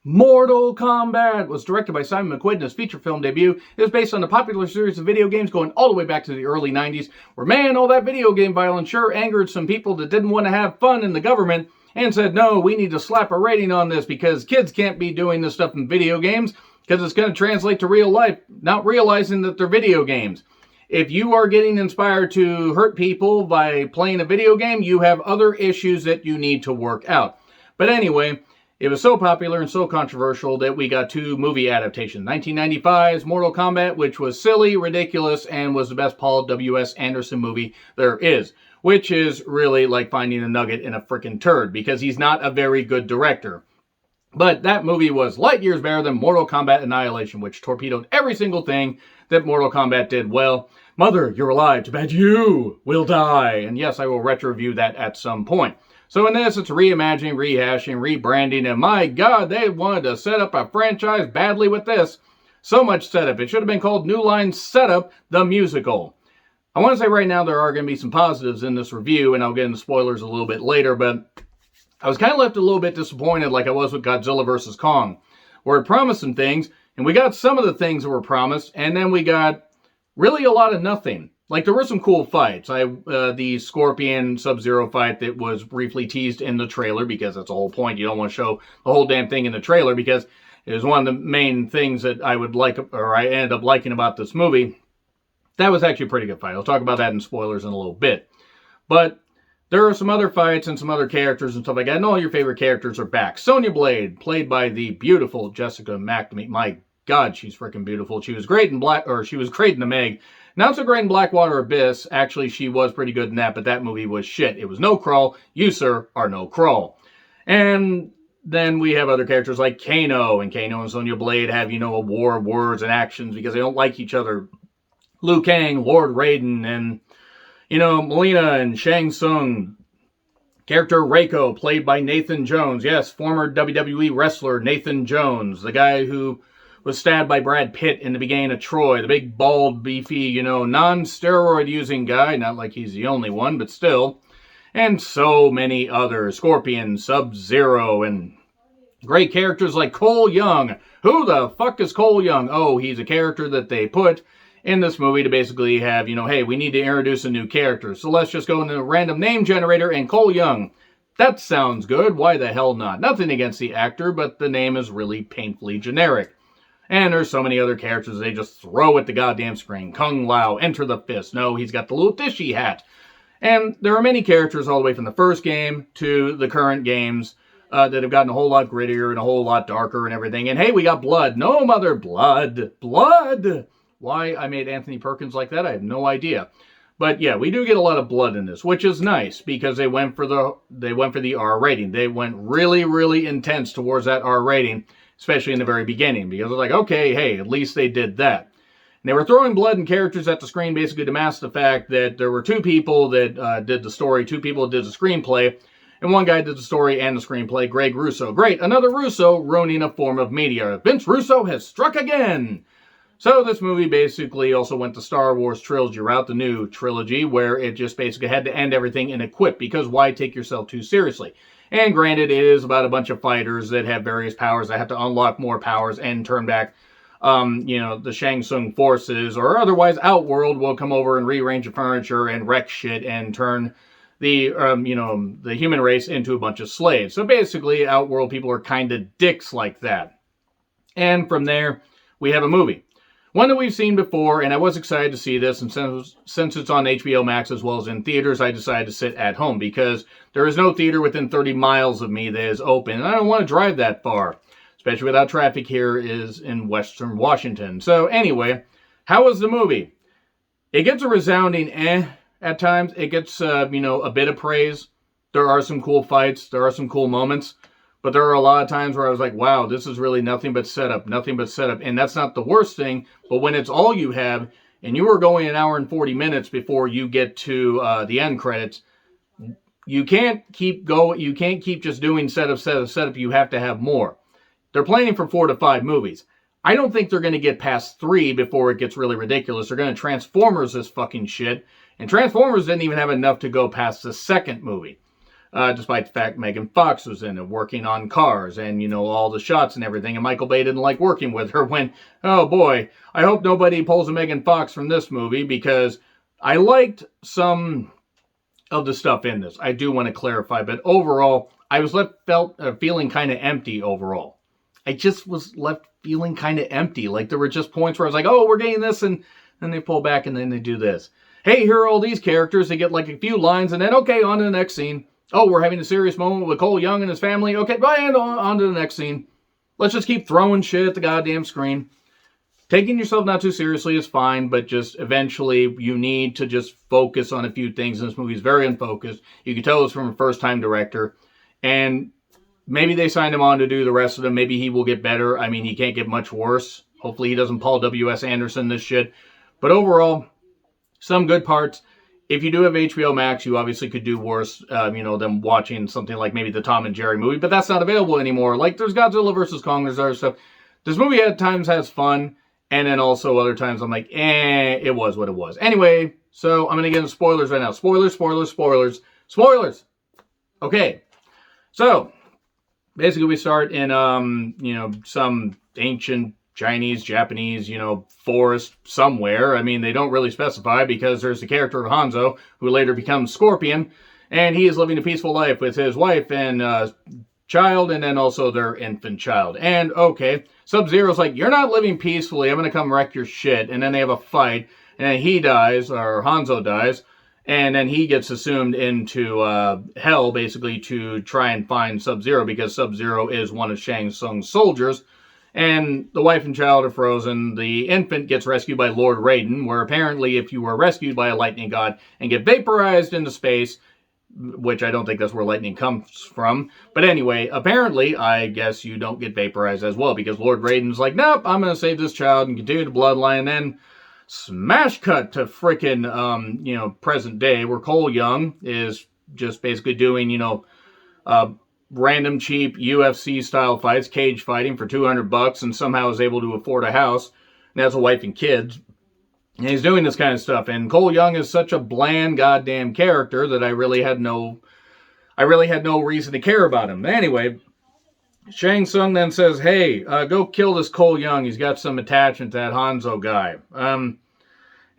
Mortal Kombat was directed by Simon McQuoid in his feature film debut. It was based on a popular series of video games going all the way back to the early 90s, where, man, all that video game violence sure angered some people that didn't want to have fun in the government and said, no, we need to slap a rating on this because kids can't be doing this stuff in video games because it's going to translate to real life, not realizing that they're video games. If you are getting inspired to hurt people by playing a video game, you have other issues that you need to work out. But anyway, it was so popular and so controversial that we got two movie adaptations. 1995's Mortal Kombat, which was silly, ridiculous, and was the best Paul W.S. Anderson movie there is. Which is really like finding a nugget in a frickin' turd, because he's not a very good director. But that movie was light years better than Mortal Kombat Annihilation, which torpedoed every single thing that Mortal Kombat did well. Mother, you're alive. Too bad you will die. And yes, I will retro-review that at some point. So in this, it's reimagining, rehashing, rebranding, and my God, they wanted to set up a franchise badly with this. So much setup. It should have been called New Line Setup, the Musical. I want to say right now there are going to be some positives in this review, and I'll get into spoilers a little bit later, but I was kind of left a little bit disappointed like I was with Godzilla vs. Kong, where it promised some things, and we got some of the things that were promised, and then we got really a lot of nothing. Like, there were some cool fights. The Scorpion Sub-Zero fight that was briefly teased in the trailer, because that's the whole point. You don't want to show the whole damn thing in the trailer, because it was one of the main things that I ended up liking about this movie. That was actually a pretty good fight. I'll talk about that in spoilers in a little bit. But there are some other fights and some other characters and stuff like that, and all your favorite characters are back. Sonya Blade, played by the beautiful Jessica McNamee. My God, she's freaking beautiful. She was great in she was great in The Meg. Not so great in Blackwater Abyss. Actually, she was pretty good in that, but that movie was shit. It was no crawl. You, sir, are no crawl. And then we have other characters like Kano, and Kano and Sonya Blade have, a war of words and actions because they don't like each other. Liu Kang, Lord Raiden, and, Melina and Shang Tsung. Character Reiko, played by Nathan Jones. Yes, former WWE wrestler Nathan Jones, the guy who was stabbed by Brad Pitt in the beginning of Troy, the big, bald, beefy, non-steroid using guy. Not like he's the only one, but still. And so many others. Scorpion, Sub-Zero, and great characters like Cole Young. Who the fuck is Cole Young? Oh, he's a character that they put in this movie to basically have, hey, we need to introduce a new character. So let's just go into a random name generator and Cole Young. That sounds good. Why the hell not? Nothing against the actor, but the name is really painfully generic. And there's so many other characters they just throw at the goddamn screen. Kung Lao, Enter the Fist. No, he's got the little fishy hat. And there are many characters all the way from the first game to the current games that have gotten a whole lot grittier and a whole lot darker and everything. And hey, we got blood. No, mother, blood. Blood! Why I made Anthony Perkins like that, I have no idea. But yeah, we do get a lot of blood in this, which is nice because they went for the R rating. They went really, really intense towards that R rating, especially in the very beginning, because they're like, okay, hey, at least they did that. And they were throwing blood and characters at the screen basically to mask the fact that there were two people that did the story, two people that did the screenplay, and one guy did the story and the screenplay, Greg Russo. Great, another Russo ruining a form of media. Vince Russo has struck again! So this movie basically also went the Star Wars trilogy route, the new trilogy, where it just basically had to end everything in a quip, because why take yourself too seriously? And granted, it is about a bunch of fighters that have various powers that have to unlock more powers and turn back, the Shang Tsung forces, or otherwise Outworld will come over and rearrange the furniture and wreck shit and turn the human race into a bunch of slaves. So basically, Outworld people are kind of dicks like that. And from there, we have a movie. One that we've seen before, and I was excited to see this, and since it's on HBO Max as well as in theaters, I decided to sit at home, because there is no theater within 30 miles of me that is open, and I don't want to drive that far, especially without traffic here is in Western Washington. So anyway, how was the movie? It gets a resounding at times. It gets, a bit of praise. There are some cool fights. There are some cool moments. But there are a lot of times where I was like, wow, this is really nothing but setup. And that's not the worst thing. But when it's all you have, and you are going an hour and 40 minutes before you get to the end credits, you can't keep just doing setup. You have to have more. They're planning for 4 to 5 movies. I don't think they're going to get past 3 before it gets really ridiculous. They're going to Transformers this fucking shit. And Transformers didn't even have enough to go past the second movie. despite the fact Megan Fox was in it, working on cars and, all the shots and everything. And Michael Bay didn't like working with her when, oh boy, I hope nobody pulls a Megan Fox from this movie, because I liked some of the stuff in this. I do want to clarify, but overall, I was feeling kind of empty overall. I just was left feeling kind of empty. Like, there were just points where I was like, oh, we're getting this, and then they pull back and then they do this. Hey, here are all these characters. They get like a few lines, and then, okay, on to the next scene. Oh, we're having a serious moment with Cole Young and his family. Okay, bye, and on to the next scene. Let's just keep throwing shit at the goddamn screen. Taking yourself not too seriously is fine, but just eventually you need to just focus on a few things. And this movie is very unfocused. You can tell it's from a first-time director. And maybe they signed him on to do the rest of them. Maybe he will get better. I mean, he can't get much worse. Hopefully he doesn't Paul W.S. Anderson this shit. But overall, some good parts. If you do have HBO Max, you obviously could do worse, than watching something like maybe the Tom and Jerry movie. But that's not available anymore. Like, there's Godzilla vs. Kong, there's other stuff. This movie at times has fun. And then also other times I'm like, it was what it was. Anyway, so I'm going to get into spoilers right now. Spoilers. Okay. So, basically we start in, some ancient Chinese, Japanese, forest somewhere. I mean, they don't really specify, because there's the character of Hanzo, who later becomes Scorpion. And he is living a peaceful life with his wife and child, and then also their infant child. And, okay, Sub-Zero's like, you're not living peacefully, I'm going to come wreck your shit. And then they have a fight, and then he dies, or Hanzo dies, and then he gets assumed into hell, basically, to try and find Sub-Zero, because Sub-Zero is one of Shang Tsung's soldiers. And the wife and child are frozen. The infant gets rescued by Lord Raiden, where apparently if you were rescued by a lightning god and get vaporized into space, which I don't think that's where lightning comes from. But anyway, apparently, I guess you don't get vaporized as well, because Lord Raiden's like, nope, I'm going to save this child and continue the bloodline. And then smash cut to frickin', present day, where Cole Young is just basically doing, random cheap UFC style fights, cage fighting for $200, and somehow is able to afford a house and has a wife and kids. And he's doing this kind of stuff. And Cole Young is such a bland goddamn character that I really had no reason to care about him. Anyway, Shang Tsung then says, hey, go kill this Cole Young. He's got some attachment to that Hanzo guy.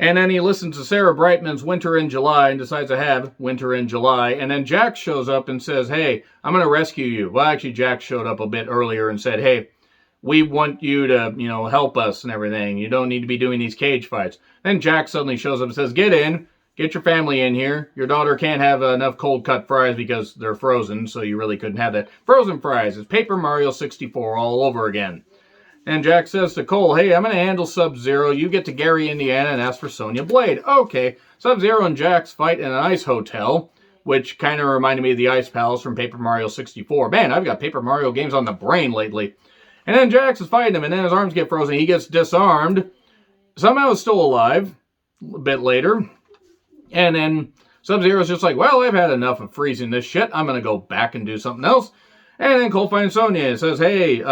And then he listens to Sarah Brightman's Winter in July and decides to have Winter in July. And then Jack shows up and says, hey, I'm going to rescue you. Well, actually, Jack showed up a bit earlier and said, hey, we want you to, help us and everything. You don't need to be doing these cage fights. Then Jack suddenly shows up and says, get in. Get your family in here. Your daughter can't have enough cold cut fries because they're frozen, so you really couldn't have that. Frozen fries. It's Paper Mario 64 all over again. And Jack says to Cole, hey, I'm going to handle Sub-Zero. You get to Gary, Indiana, and ask for Sonya Blade. Okay. Sub-Zero and Jax fight in an ice hotel, which kind of reminded me of the Ice Palace from Paper Mario 64. Man, I've got Paper Mario games on the brain lately. And then Jax is fighting him, and then his arms get frozen. He gets disarmed. Somehow is still alive a bit later. And then Sub-Zero's just like, well, I've had enough of freezing this shit. I'm going to go back and do something else. And then Cole finds Sonya and says, hey,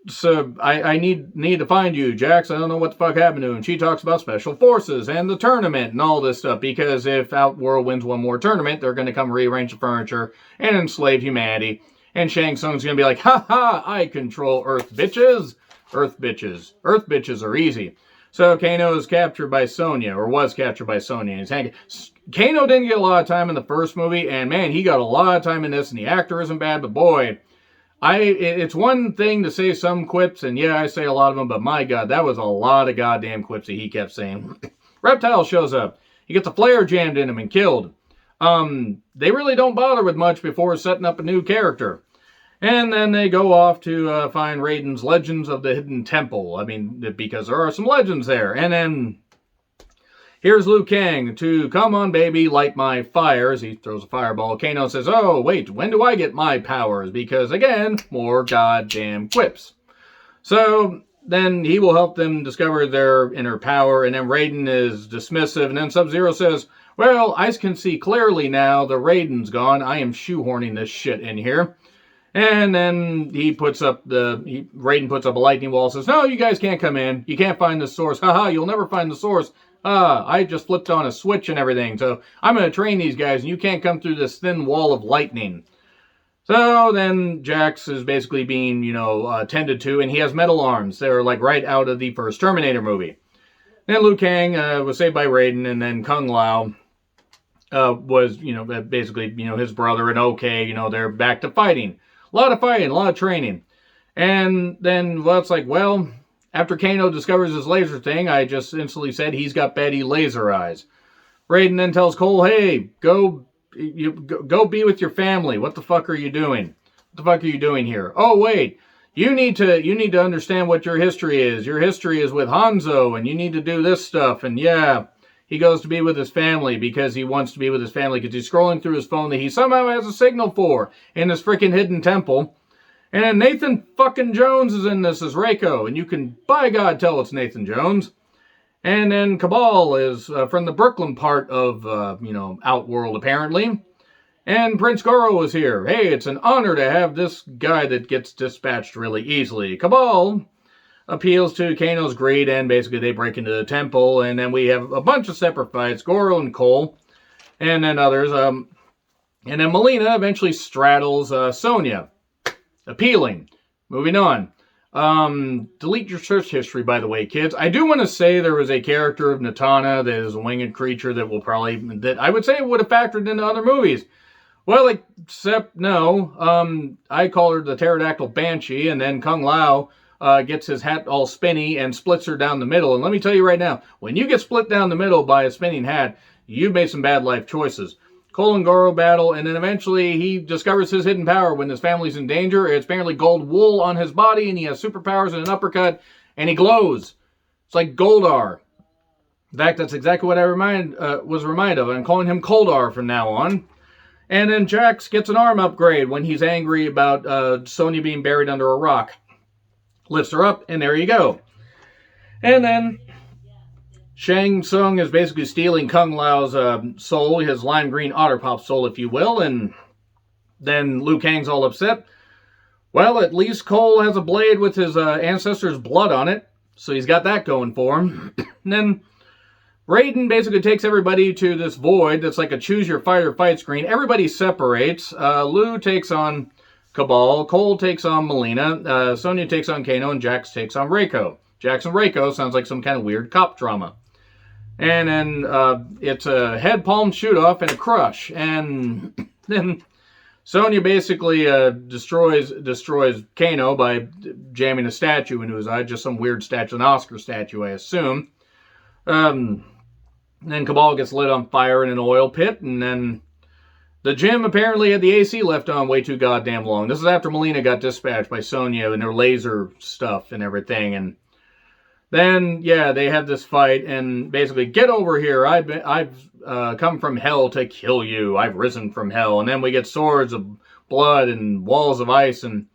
so I need to find you, Jax. I don't know what the fuck happened to him. And she talks about special forces and the tournament and all this stuff, because if Outworld wins one more tournament, they're going to come rearrange the furniture and enslave humanity. And Shang Tsung's going to be like, ha ha, I control Earth bitches. Earth bitches. Earth bitches are easy. So Kano is captured by Sonya, or was captured by Sonya. Kano didn't get a lot of time in the first movie, and man, he got a lot of time in this, and the actor isn't bad, but boy, it's one thing to say some quips, and yeah, I say a lot of them, but my God, that was a lot of goddamn quips that he kept saying. Reptile shows up. He gets a flare jammed in him and killed. They really don't bother with much before setting up a new character. And then they go off to find Raiden's Legends of the Hidden Temple. I mean, because there are some legends there. And then here's Liu Kang to, come on, baby, light my fires. He throws a fireball. Kano says, oh, wait, when do I get my powers? Because, again, more goddamn quips. So then he will help them discover their inner power. And then Raiden is dismissive. And then Sub-Zero says, well, I can see clearly now the Raiden's gone. I am shoehorning this shit in here. And then Raiden puts up a lightning wall, says, no, you guys can't come in. You can't find the source. Haha, you'll never find the source. I just flipped on a switch and everything, so I'm going to train these guys, and you can't come through this thin wall of lightning. So then Jax is basically being, tended to, and he has metal arms. They're like right out of the first Terminator movie. Then Liu Kang was saved by Raiden, and then Kung Lao was, basically, his brother, and they're back to fighting. A lot of fighting, a lot of training. And then, it's like, after Kano discovers his laser thing, I just instantly said he's got Betty laser eyes. Raiden then tells Cole, hey, go be with your family. What the fuck are you doing? What the fuck are you doing here? Oh, wait. You need to understand what your history is. Your history is with Hanzo, and you need to do this stuff. And yeah, he goes to be with his family because he wants to be with his family because he's scrolling through his phone that he somehow has a signal for in this freaking hidden temple. And then Nathan fucking Jones is in this as Reiko, and you can, by God, tell it's Nathan Jones. And then Cabal is from the Brooklyn part of, Outworld, apparently. And Prince Goro is here. Hey, it's an honor to have this guy that gets dispatched really easily. Cabal appeals to Kano's greed, and basically they break into the temple, and then we have a bunch of separate fights, Goro and Cole, and then others. And then Melina eventually straddles Sonya. Appealing. Moving on. Delete your search history, by the way, kids. I do want to say there was a character of Natana that is a winged creature that I would say would have factored into other movies. Well, except no. I call her the pterodactyl banshee, and then Kung Lao gets his hat all spinny and splits her down the middle. And let me tell you right now, when you get split down the middle by a spinning hat, you've made some bad life choices. Cole and Goro battle, and then eventually he discovers his hidden power when his family's in danger. It's apparently gold wool on his body, and he has superpowers and an uppercut, and he glows. It's like Goldar. In fact, that's exactly what I was reminded of. I'm calling him Coldar from now on. And then Jax gets an arm upgrade when he's angry about Sonya being buried under a rock. Lifts her up, and there you go. And then Shang Tsung is basically stealing Kung Lao's soul, his lime green otter pop soul, if you will, and then Liu Kang's all upset. Well, at least Cole has a blade with his ancestors' blood on it, so he's got that going for him. And then Raiden basically takes everybody to this void that's like a choose-your-fight-or-fight screen. Everybody separates. Liu takes on Cabal, Cole takes on Melina, Sonya takes on Kano, and Jax takes on Reiko. Jax and Reiko sounds like some kind of weird cop drama. And then it's a head palm shoot-off and a crush. And then Sonya basically destroys Kano by jamming a statue into his eye. Just some weird statue, an Oscar statue, I assume. Then Cabal gets lit on fire in an oil pit. And then the gym apparently had the AC left on way too goddamn long. This is after Melina got dispatched by Sonya and her laser stuff and everything. And then, yeah, they have this fight, and basically, get over here. I've come from hell to kill you. I've risen from hell. And then we get swords of blood and walls of ice, and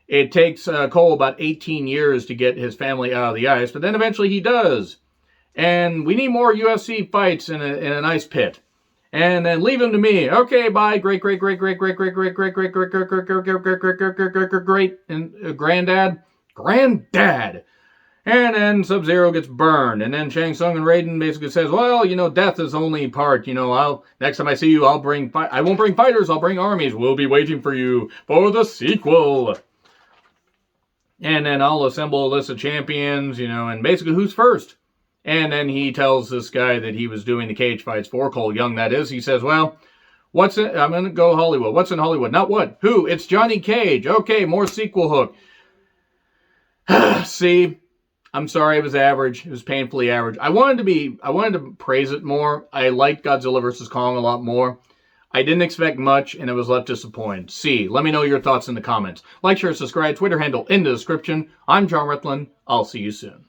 it takes Cole about 18 years to get his family out of the ice, but then eventually he does. And we need more UFC fights in an ice pit. And then leave him to me. Okay, bye. Great and granddad. And then Sub-Zero gets burned. And then Shang Tsung and Raiden basically says, well, death is only part. Next time I see you, I won't bring fighters, I'll bring armies. We'll be waiting for you for the sequel. And then I'll assemble a list of champions, and basically who's first? And then he tells this guy that he was doing the cage fights for, Cole Young, that is. He says, well, I'm going to go Hollywood. What's in Hollywood? Not what? Who? It's Johnny Cage. Okay, more sequel hook. See? I'm sorry, it was average. It was painfully average. I wanted to praise it more. I liked Godzilla vs. Kong a lot more. I didn't expect much, and I was left disappointed. Let me know your thoughts in the comments. Like, share, subscribe, Twitter handle in the description. I'm John Ritlin. I'll see you soon.